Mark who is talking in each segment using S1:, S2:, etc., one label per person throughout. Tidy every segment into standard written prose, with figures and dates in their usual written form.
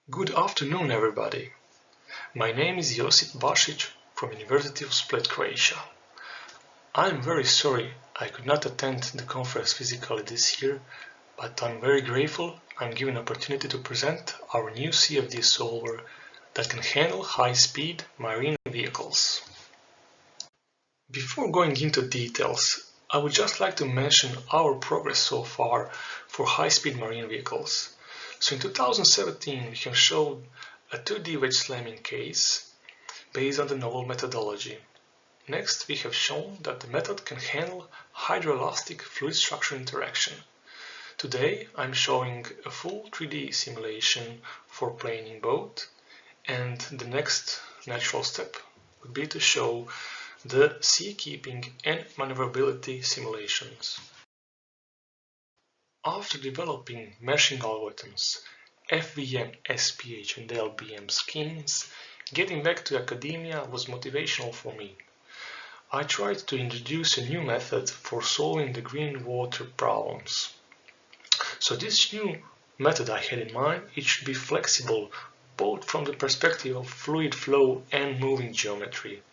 S1: Good afternoon, everybody. My name is Josip Bašić from University of Split, Croatia. I'm very sorry I could not attend the conference physically this year, but I'm very grateful I'm given an opportunity to present our new CFD solver that can handle high-speed marine vehicles. Before going into details, I would just like to mention our progress so far for high-speed marine vehicles. So in 2017, we have showed a 2D wedge slamming case based on the novel methodology. Next, we have shown that the method can handle hydroelastic fluid structure interaction. Today, I'm showing a full 3D simulation for planing boat, and the next natural step would be to show the seakeeping and maneuverability simulations. After developing meshing algorithms, FVM, SPH and LBM schemes, getting back to academia was motivational for me. I tried to introduce a new method for solving the green water problems. So this new method I had in mind, it should be flexible both from the perspective of fluid flow and moving geometry.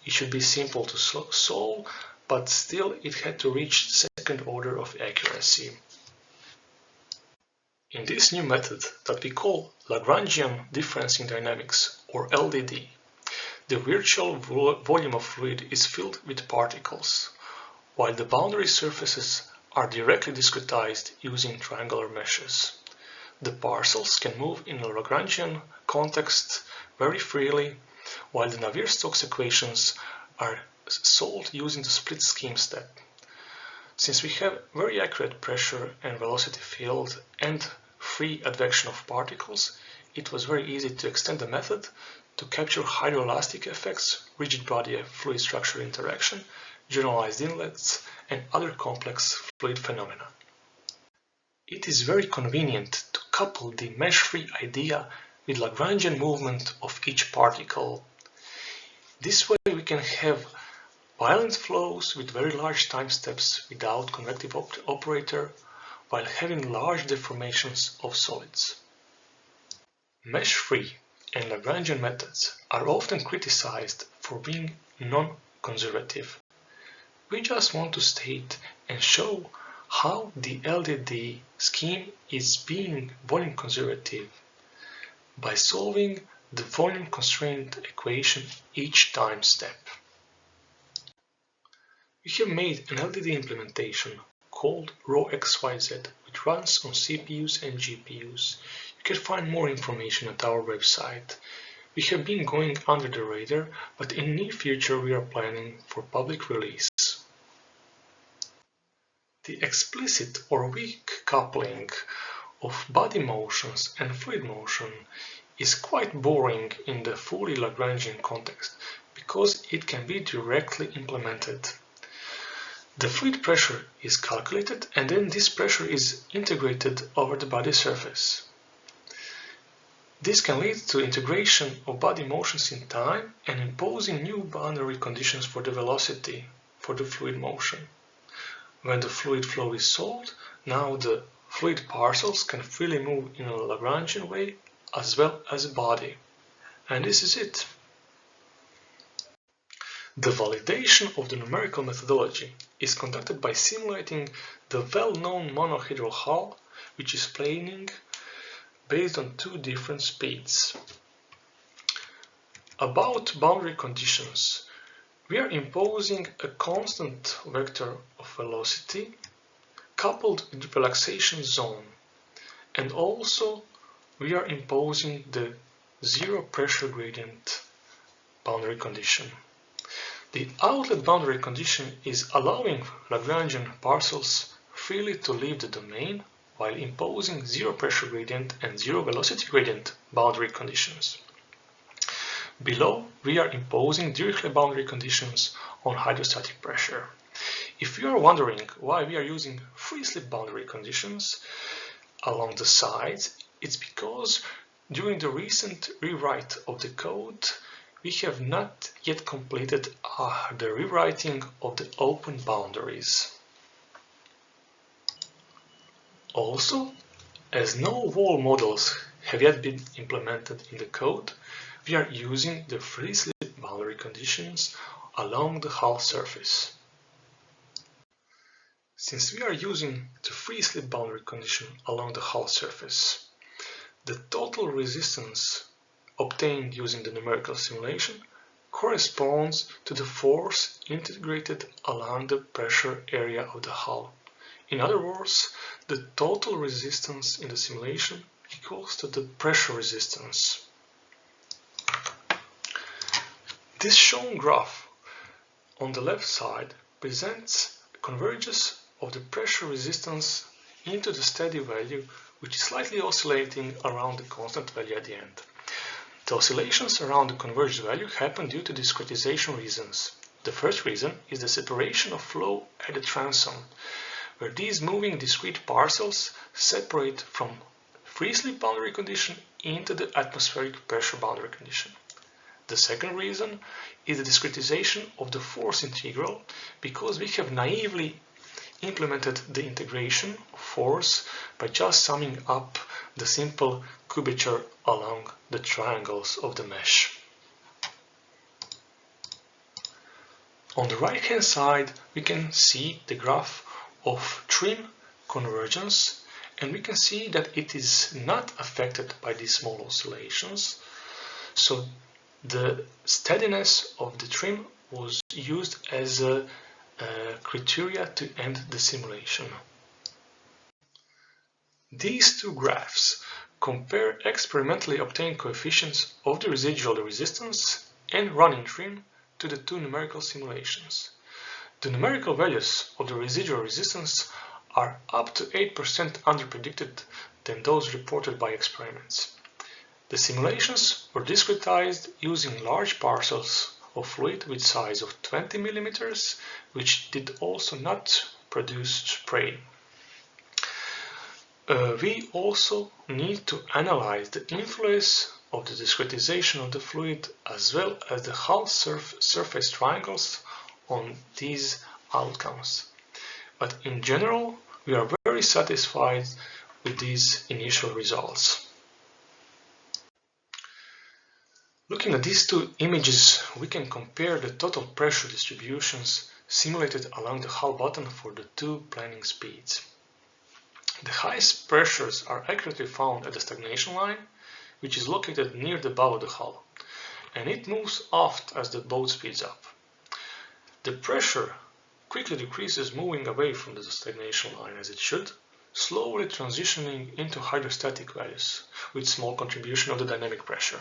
S1: It should be simple to solve, but still it had to reach second order of accuracy. In this new method that we call Lagrangian differencing dynamics, or LDD, the virtual volume of fluid is filled with particles, while the boundary surfaces are directly discretized using triangular meshes. The parcels can move in a Lagrangian context very freely, while the Navier-Stokes equations are solved using the split scheme step. Since we have very accurate pressure and velocity field and free advection of particles, it was very easy to extend the method to capture hydroelastic effects, rigid body fluid structure interaction, generalized inlets, and other complex fluid phenomena. It is very convenient to couple the mesh-free idea with Lagrangian movement of each particle. This way we can have violent flows with very large time steps without convective operator, while having large deformations of solids. Mesh-free and Lagrangian methods are often criticized for being non-conservative. We just want to state and show how the LDD scheme is being volume conservative by solving the volume constraint equation each time step. We have made an LDD implementation called ROXYZ, which runs on CPUs and GPUs. You can find more information at our website. We have been going under the radar, but in the near future we are planning for public release. The explicit or weak coupling of body motions and fluid motion is quite boring in the fully Lagrangian context because it can be directly implemented. The fluid pressure is calculated and then this pressure is integrated over the body surface. This can lead to integration of body motions in time and imposing new boundary conditions for the velocity for the fluid motion. When the fluid flow is solved, now the fluid parcels can freely move in a Lagrangian way as well as a body. And this is it. The validation of the numerical methodology is conducted by simulating the well-known monohedral hull, which is planing based on two different speeds. About boundary conditions, we are imposing a constant vector of velocity coupled with relaxation zone, and also we are imposing the zero pressure gradient boundary condition. The outlet boundary condition is allowing Lagrangian parcels freely to leave the domain while imposing zero pressure gradient and zero velocity gradient boundary conditions. Below, we are imposing Dirichlet boundary conditions on hydrostatic pressure. If you are wondering why we are using free slip boundary conditions along the sides, it's because during the recent rewrite of the code, we have not yet completed the rewriting of the open boundaries. Also, as no wall models have yet been implemented in the code, we are using the free slip boundary conditions along the hull surface. Since we are using the free slip boundary condition along the hull surface, the total resistance obtained using the numerical simulation corresponds to the force integrated along the pressure area of the hull. In other words, the total resistance in the simulation equals to the pressure resistance. This shown graph on the left side presents convergence of the pressure resistance into the steady value, which is slightly oscillating around the constant value at the end. The oscillations around the converged value happen due to discretization reasons. The first reason is the separation of flow at the transom, where these moving discrete parcels separate from free slip boundary condition into the atmospheric pressure boundary condition. The second reason is the discretization of the force integral, because we have naively implemented the integration of force by just summing up the simple curvature along the triangles of the mesh. On the right hand side we can see the graph of trim convergence, and we can see that it is not affected by these small oscillations. So the steadiness of the trim was used as a criteria to end the simulation. These two graphs compare experimentally obtained coefficients of the residual resistance and running trim to the two numerical simulations. The numerical values of the residual resistance are up to 8% underpredicted than those reported by experiments. The simulations were discretized using large parcels of fluid with size of 20 mm, which did also not produce spray. We also need to analyze the influence of the discretization of the fluid as well as the hull surface triangles on these outcomes. But in general, we are very satisfied with these initial results. Looking at these two images, we can compare the total pressure distributions simulated along the hull bottom for the two planing speeds. The highest pressures are accurately found at the stagnation line, which is located near the bow of the hull, and it moves aft as the boat speeds up. The pressure quickly decreases, moving away from the stagnation line as it should, slowly transitioning into hydrostatic values with small contribution of the dynamic pressure.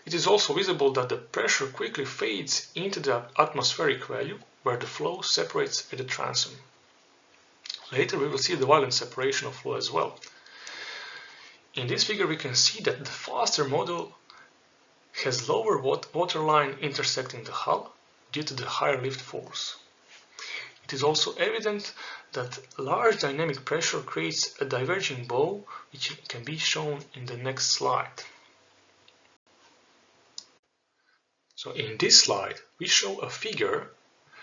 S1: It is also visible that the pressure quickly fades into the atmospheric value, where the flow separates at the transom. Later we will see the violent separation of flow as well. In this figure we can see that the faster model has lower waterline intersecting the hull due to the higher lift force. It is also evident that large dynamic pressure creates a diverging bow, which can be shown in the next slide. So in this slide we show a figure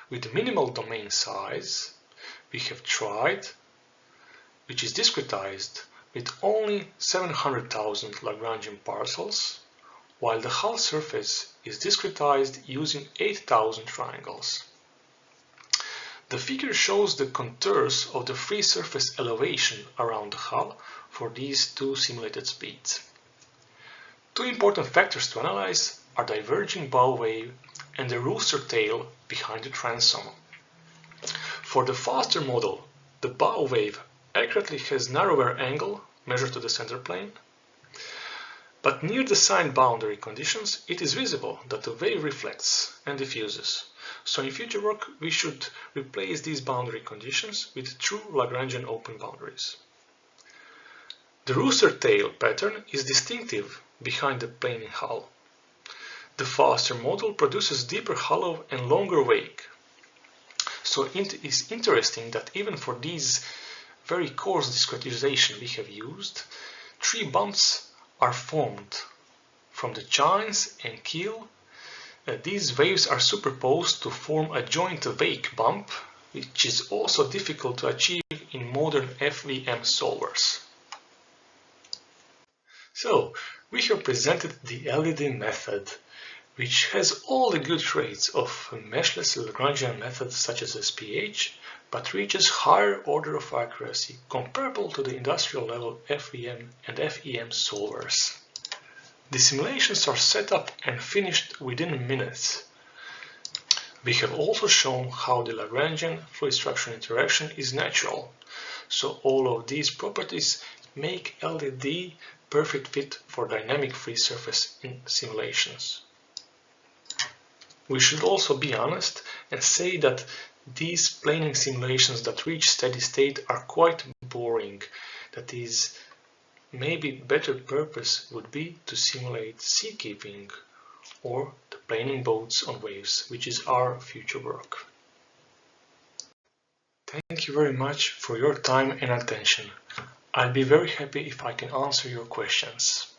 S1: with minimal domain size we have tried, which is discretized with only 700,000 Lagrangian parcels, while the hull surface is discretized using 8,000 triangles. The figure shows the contours of the free surface elevation around the hull for these two simulated speeds. Two important factors to analyze are diverging bow wave and the rooster tail behind the transom. For the faster model, the bow wave accurately has narrower angle measured to the center plane, but near the signed boundary conditions it is visible that the wave reflects and diffuses. So in future work we should replace these boundary conditions with true Lagrangian open boundaries. The rooster tail pattern is distinctive behind the planing hull. The faster model produces deeper hollow and longer wake. So it is interesting that even for these very coarse discretization we have used, 3 bumps are formed from the chines and keel. These waves are superposed to form a joint wake bump, which is also difficult to achieve in modern FVM solvers. So, we have presented the LDD method, which has all the good traits of a meshless Lagrangian method such as SPH, but reaches higher order of accuracy comparable to the industrial level FEM and FEM solvers. The simulations are set up and finished within minutes. We have also shown how the Lagrangian fluid structure interaction is natural, so all of these properties make LDD perfect fit for dynamic free surface in simulations. We should also be honest and say that these planing simulations that reach steady state are quite boring. That is, maybe better purpose would be to simulate seakeeping or the planing boats on waves, which is our future work. Thank you very much for your time and attention. I'll be very happy if I can answer your questions.